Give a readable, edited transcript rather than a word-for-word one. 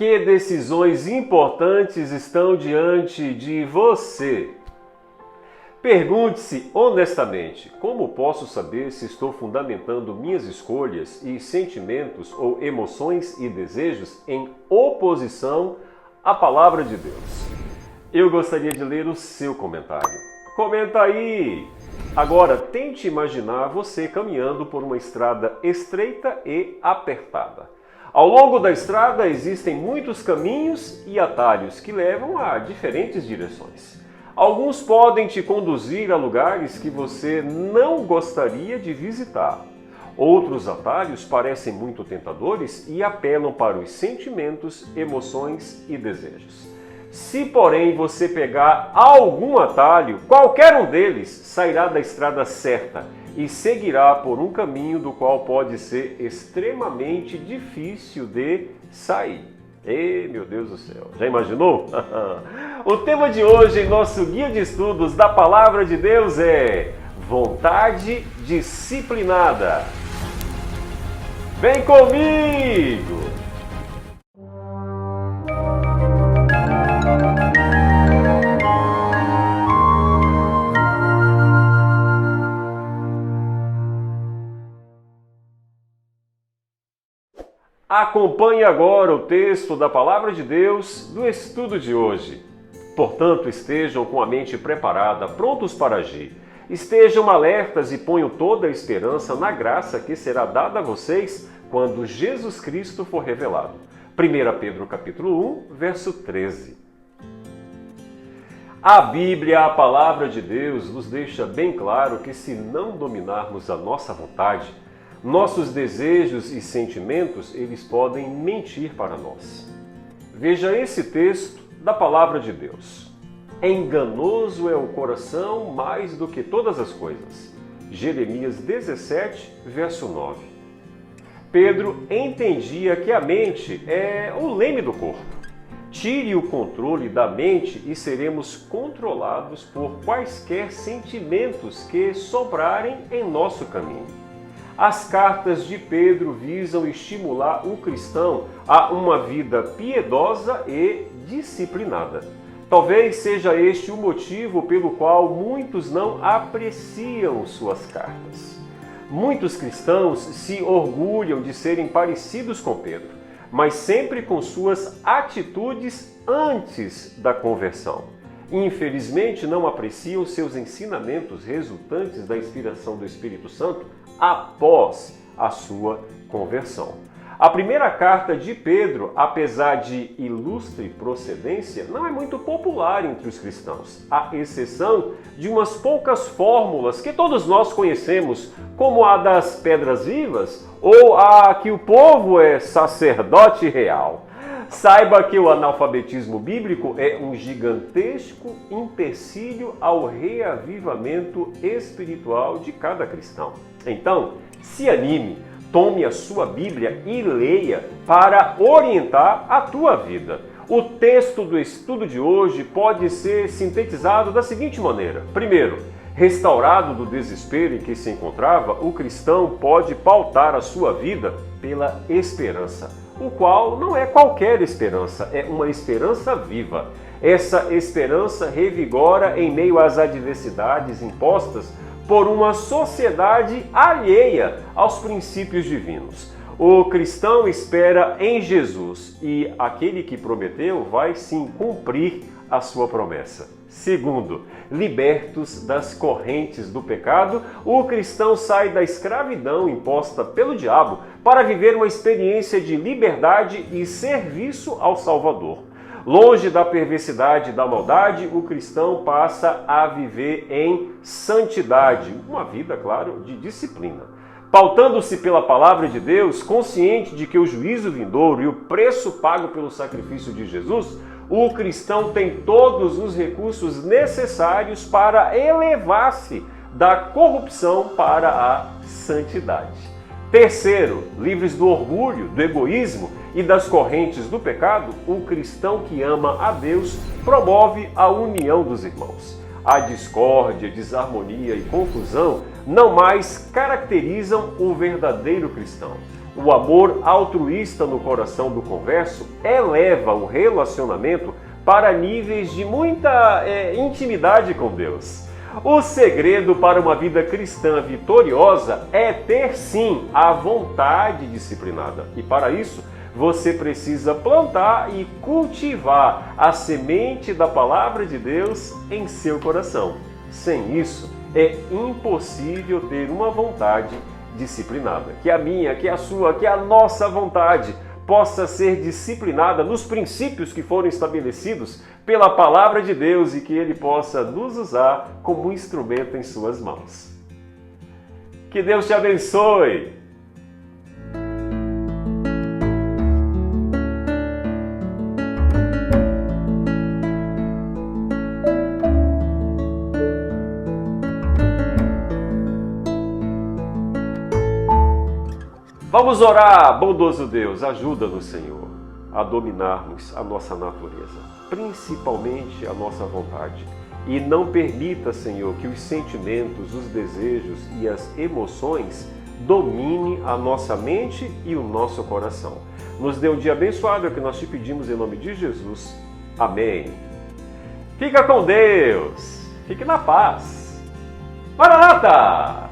Que decisões importantes estão diante de você? Pergunte-se honestamente: como posso saber se estou fundamentando minhas escolhas e sentimentos ou emoções e desejos em oposição à palavra de Deus? Eu gostaria de ler o seu comentário. Comenta aí! Agora, tente imaginar você caminhando por uma estrada estreita e apertada. Ao longo da estrada existem muitos caminhos e atalhos que levam a diferentes direções. Alguns podem te conduzir a lugares que você não gostaria de visitar. Outros atalhos parecem muito tentadores e apelam para os sentimentos, emoções e desejos. Se, porém, você pegar algum atalho, qualquer um deles sairá da estrada certa e seguirá por um caminho do qual pode ser extremamente difícil de sair. Meu Deus do céu, já imaginou? O tema de hoje em nosso guia de estudos da Palavra de Deus é vontade disciplinada. Vem comigo! Acompanhe agora o texto da Palavra de Deus do estudo de hoje. Portanto, estejam com a mente preparada, prontos para agir. Estejam alertas e ponham toda a esperança na graça que será dada a vocês quando Jesus Cristo for revelado. 1 Pedro capítulo 1, verso 13. A Bíblia, a Palavra de Deus, nos deixa bem claro que se não dominarmos a nossa vontade, nossos desejos e sentimentos, eles podem mentir para nós. Veja esse texto da Palavra de Deus. Enganoso é o coração mais do que todas as coisas. Jeremias 17, verso 9. Pedro entendia que a mente é o leme do corpo. Tire o controle da mente e seremos controlados por quaisquer sentimentos que sobrarem em nosso caminho. As cartas de Pedro visam estimular o cristão a uma vida piedosa e disciplinada. Talvez seja este o motivo pelo qual muitos não apreciam suas cartas. Muitos cristãos se orgulham de serem parecidos com Pedro, mas sempre com suas atitudes antes da conversão. Infelizmente, não apreciam seus ensinamentos resultantes da inspiração do Espírito Santo após a sua conversão. A primeira carta de Pedro, apesar de ilustre procedência, não é muito popular entre os cristãos, à exceção de umas poucas fórmulas que todos nós conhecemos, como a das pedras vivas ou a que o povo é sacerdote real. Saiba que o analfabetismo bíblico é um gigantesco empecilho ao reavivamento espiritual de cada cristão. Então, se anime, tome a sua Bíblia e leia para orientar a tua vida. O texto do estudo de hoje pode ser sintetizado da seguinte maneira. Primeiro, restaurado do desespero em que se encontrava, o cristão pode pautar a sua vida pela esperança, o qual não é qualquer esperança, é uma esperança viva. Essa esperança revigora em meio às adversidades impostas por uma sociedade alheia aos princípios divinos. O cristão espera em Jesus e aquele que prometeu vai sim cumprir a sua promessa. Segundo, libertos das correntes do pecado, o cristão sai da escravidão imposta pelo diabo para viver uma experiência de liberdade e serviço ao Salvador. Longe da perversidade e da maldade, o cristão passa a viver em santidade, uma vida, claro, de disciplina. Pautando-se pela palavra de Deus, consciente de que o juízo vindouro e o preço pago pelo sacrifício de Jesus, o cristão tem todos os recursos necessários para elevar-se da corrupção para a santidade. Terceiro, livres do orgulho, do egoísmo e das correntes do pecado, o cristão que ama a Deus promove a união dos irmãos. A discórdia, desarmonia e confusão não mais caracterizam o verdadeiro cristão. O amor altruísta no coração do converso eleva o relacionamento para níveis de muita intimidade com Deus. O segredo para uma vida cristã vitoriosa é ter sim a vontade disciplinada. E para isso, você precisa plantar e cultivar a semente da palavra de Deus em seu coração. Sem isso, é impossível ter uma vontade disciplinada. Que a minha, que a sua, que a nossa vontade possa ser disciplinada nos princípios que foram estabelecidos pela palavra de Deus e que Ele possa nos usar como um instrumento em suas mãos. Que Deus te abençoe! Vamos orar, bondoso Deus, ajuda-nos, Senhor, a dominarmos a nossa natureza, principalmente a nossa vontade. E não permita, Senhor, que os sentimentos, os desejos e as emoções dominem a nossa mente e o nosso coração. Nos dê um dia abençoado, é o que nós te pedimos em nome de Jesus. Amém. Fica com Deus, fique na paz. Maranata!